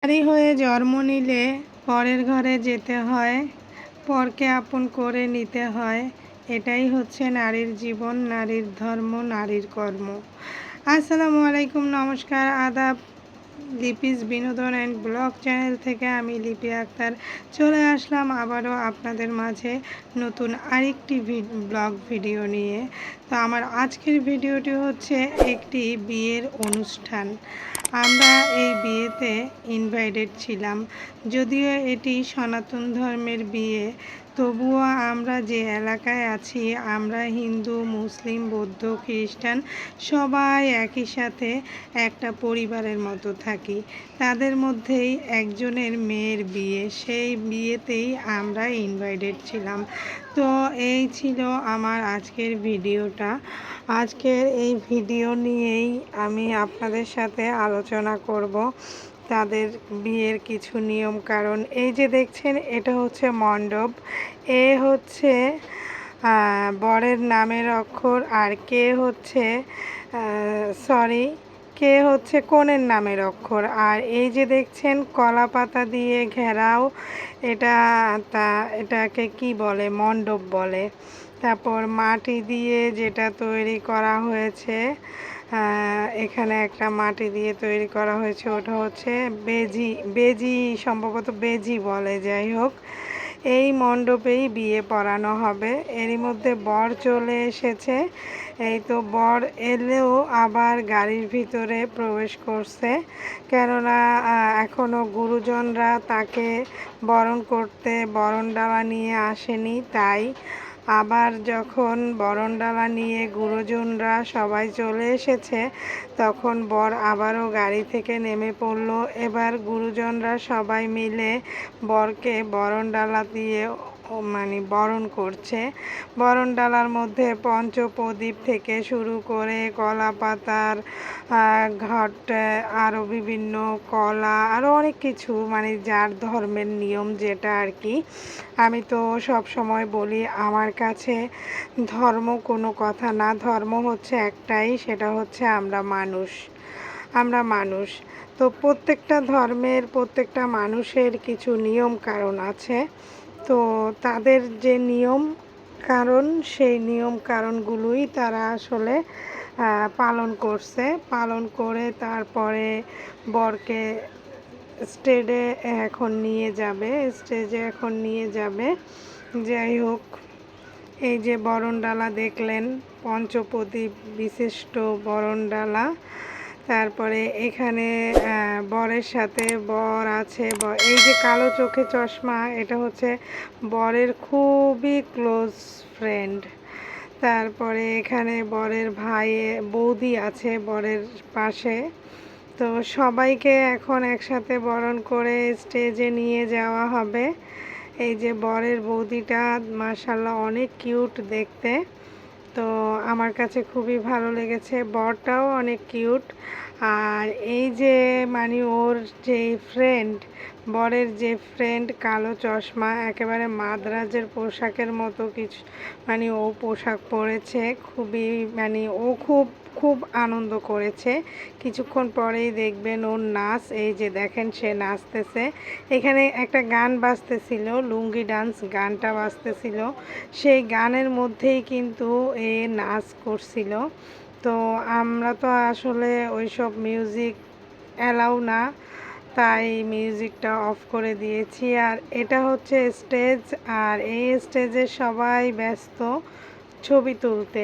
নারী হয়ে জন্ম নিলে পরের ঘরে যেতে হয়, পরকে আপন করে নিতে হয়। এটাই হচ্ছে নারীর জীবন, নারীর ধর্ম, নারীর কর্ম। আসসালামু আলাইকুম, নমস্কার, আদাব। লিপিস বিনোদন অ্যান্ড ব্লগ চ্যানেল থেকে আমি লিপি আক্তার চলে আসলাম আবারও আপনাদের মাঝে নতুন আরেকটি ব্লগ ভিডিও নিয়ে। তো আমার আজকের ভিডিওটি হচ্ছে একটি বিয়ের অনুষ্ঠান। আমরা এই বিয়েতে ইনভাইটেড ছিলাম। যদিও এটি সনাতন ধর্মের বিয়ে, তবুও আমরা যে এলাকায় আছি, আমরা হিন্দু, মুসলিম, বৌদ্ধ, খ্রিস্টান সবাই একই সাথে একটা পরিবারের মতো থাকি। তাদের মধ্যেই একজনের মেয়ের বিয়ে, সেই বিয়েতেই আমরা ইনভাইটেড ছিলাম। তো এই ছিল আমার আজকের ভিডিওটা। আজকের এই ভিডিও নিয়েই আমি আপনাদের সাথে আলোচনা করব তাদের বিয়ের কিছু নিয়ম কারণ। এই যে দেখছেন, এটা হচ্ছে মণ্ডপ। এ হচ্ছে বরের নামের অক্ষর, আর কে হচ্ছে কে হচ্ছে কনের নামের অক্ষর। আর এই যে দেখছেন কলা পাতা দিয়ে ঘেরাও, এটাকে কি বলে, মণ্ডপ বলে। তারপর মাটি দিয়ে যেটা তৈরি করা হয়েছে, এখানে একটা মাটি দিয়ে তৈরি করা হয়েছে, ওটা হচ্ছে বেজি সম্ভবত বেজি বলে। যাই হোক, এই মণ্ডপেই বিয়ে পড়ানো হবে। এরই মধ্যে বর চলে এসেছে। এই তো বর এলেও আবার গাড়ির ভিতরে প্রবেশ করছে, কেননা এখনও গুরুজনরা তাকে বরণ করতে বরণডালা নিয়ে আসেনি। তাই আবার যখন বরণডালা নিয়ে গুরুজনরা সবাই চলে এসেছে, তখন বর আবারও গাড়ি থেকে নেমে পড়ল। এবার গুরুজনরা সবাই মিলে বরকে বরণডালা দিয়ে বরণ করছে। বরণডালার মধ্যে পঞ্চপ্রদীপ থেকে শুরু করে কলা পাতার ঘট, আরও বিভিন্ন কলা, আরও অনেক কিছু, যার ধর্মের নিয়ম যেটা আর কি। আমি তো সব সময় বলি, আমার কাছে ধর্ম কোনো কথা না, ধর্ম হচ্ছে একটাই, সেটা হচ্ছে আমরা মানুষ। তো প্রত্যেকটা ধর্মের প্রত্যেকটা মানুষের কিছু নিয়ম কারণ আছে। তো তাদের যে নিয়ম কারণ, সেই নিয়ম কারণগুলোই তারা আসলে পালন করে তারপরে বরকে স্টেজে এখন নিয়ে যাবে। যাই হোক, এই যে বরণডালা দেখলেন, পঞ্চপ্রদীপ বিশিষ্ট বরণডালা। তারপরে এখানে বরের সাথে বর আছে। এই যে কালো চোখে চশমা, এটা হচ্ছে বরের খুবই ক্লোজ ফ্রেন্ড। তারপরে এখানে বরের বৌদি আছে বরের পাশে। তো সবাইকে এখন একসাথে বরণ করে স্টেজে নিয়ে যাওয়া হবে। এই যে বরের বৌদিটা মাশাআল্লাহ অনেক কিউট দেখতে, তো আমার কাছে খুবই ভালো লেগেছে। বরটাও অনেক কিউট। আর এই যে ওর যে ফ্রেন্ড, বরের যে ফ্রেন্ড, কালো চশমা, একেবারে মাদ্রাজের পোশাকের মতো কিছু, ও পোশাক পরেছে। খুবই ও খুব খুব আনন্দ করেছে। কিছুক্ষণ পরেই দেখবেন ওর নাচ। এই যে দেখেন, সে নাচতেছে। এখানে একটা গান বাজতেছিল, লুঙ্গি ডান্স গানটা বাজতেছিল, সেই গানের মধ্যেই কিন্তু এ নাচ করছিল। তো আমরা তো আসলে ওইসব মিউজিক অ্যালাউ না, তাই মিউজিকটা অফ করে দিয়েছি। আর এটা হচ্ছে স্টেজ, আর এই স্টেজে সবাই ব্যস্ত ছবি তুলতে।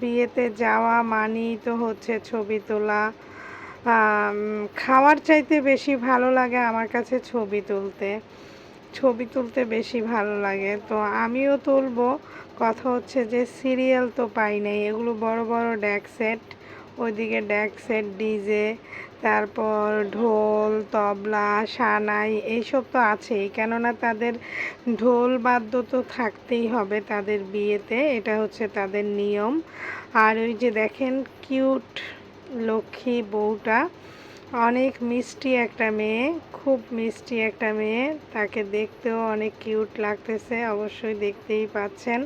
বিয়েতে যাওয়া মানেই তো হচ্ছে ছবি তোলা। খাওয়ার চাইতে বেশি ভালো লাগে আমার কাছে ছবি তুলতে বেশি ভালো লাগে। তো আমিও তুলবো। কথা হচ্ছে যে সিরিয়াল তো পাই নাই। এগুলো বড় বড় ডেক সেট, ওইদিকে ডেক সেট, ডিজে, তারপর ঢোল, তবলা, সানাই, এইসব তো আছেই, কেননা তাদের ঢোল বাদ্য তো থাকতেই হবে তাদের বিয়েতে, এটা হচ্ছে তাদের নিয়ম। আর ওই যে দেখেন কিউট লক্ষ্মী বউটা, অনেক মিষ্টি একটা মেয়ে, খুব মিষ্টি একটা মেয়ে, তাকে দেখতেও অনেক কিউট লাগতেছে, অবশ্যই দেখতেই পাচ্ছেন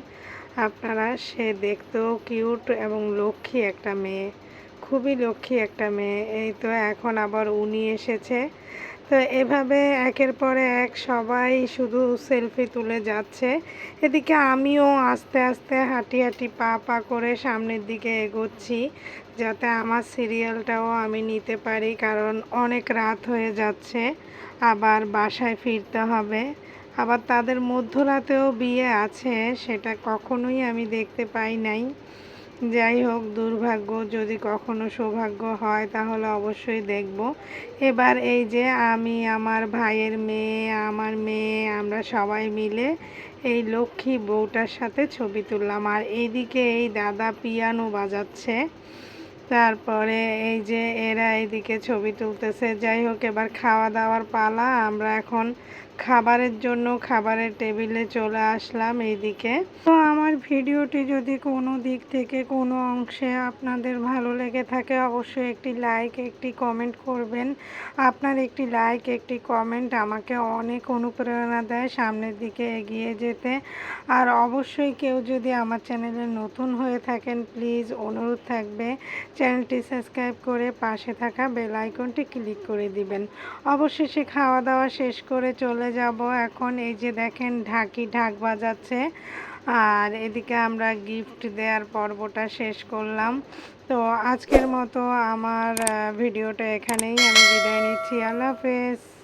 আপনারা। সে দেখতেও কিউট এবং লক্ষ্মী একটা মেয়ে, খুবই লক্ষ্মী একটা মেয়ে। এই তো এখন আবার উনি এসেছে। তো এভাবে একের পর এক সবাই শুধু সেলফি তুলে যাচ্ছে। এদিকে আমিও আস্তে আস্তে হাঁটি হাঁটি পা পা করে সামনের দিকে এগোচ্ছি, যাতে আমার সিরিয়ালটাও আমি নিতে পারি, কারণ অনেক রাত হয়ে যাচ্ছে, আবার বাসায় ফিরতে হবে। আবার তাদের মধ্যরাতেও বিয়ে আছে, সেটা কখনোই আমি দেখতে পাই নাই। যাই হোক, দুর্ভাগ্য, যদি কখনো সৌভাগ্য হয় তাহলে অবশ্যই দেখব। এবার এই যে আমি, আমার ভাইয়ের মেয়ে, আমার মেয়ে, আমরা সবাই মিলে এই লক্ষ্মী বউটার সাথে ছবি তুললাম। আর এইদিকে এই দাদা পিয়ানো বাজাচ্ছে। তারপরে এই যে এরা এইদিকে ছবি তুলতেছে। যাই হোক, এবার খাওয়া দাওয়ার পালা। আমরা এখন খাবারের জন্য খাবারের টেবিলে চলে আসলাম এইদিকে। তো আমার ভিডিওটি যদি কোনো দিক থেকে কোনো অংশে আপনাদের ভালো লেগে থাকে, অবশ্যই একটি লাইক, একটি কমেন্ট করবেন। আপনার একটি লাইক, একটি কমেন্ট আমাকে অনেক অনুপ্রেরণা দেয় সামনের দিকে এগিয়ে যেতে। আর অবশ্যই কেউ যদি আমার চ্যানেলে নতুন হয়ে থাকেন, প্লিজ অনুরোধ থাকবে চ্যানেলটি সাবস্ক্রাইব করে পাশে থাকা বেল আইকনটি ক্লিক করে দিবেন। অবশেষে খাওয়া দাওয়া শেষ করে চলে যাব এখন। এই যে দেখেন ঢাক বাজাচ্ছে। আর এদিকে আমরা গিফট দেওয়ার পর্বটা শেষ করলাম। তো আজকের মতো আমার ভিডিওটা এখানেই আমি বিদায় নিচ্ছি। আল্লাহ হাফেজ।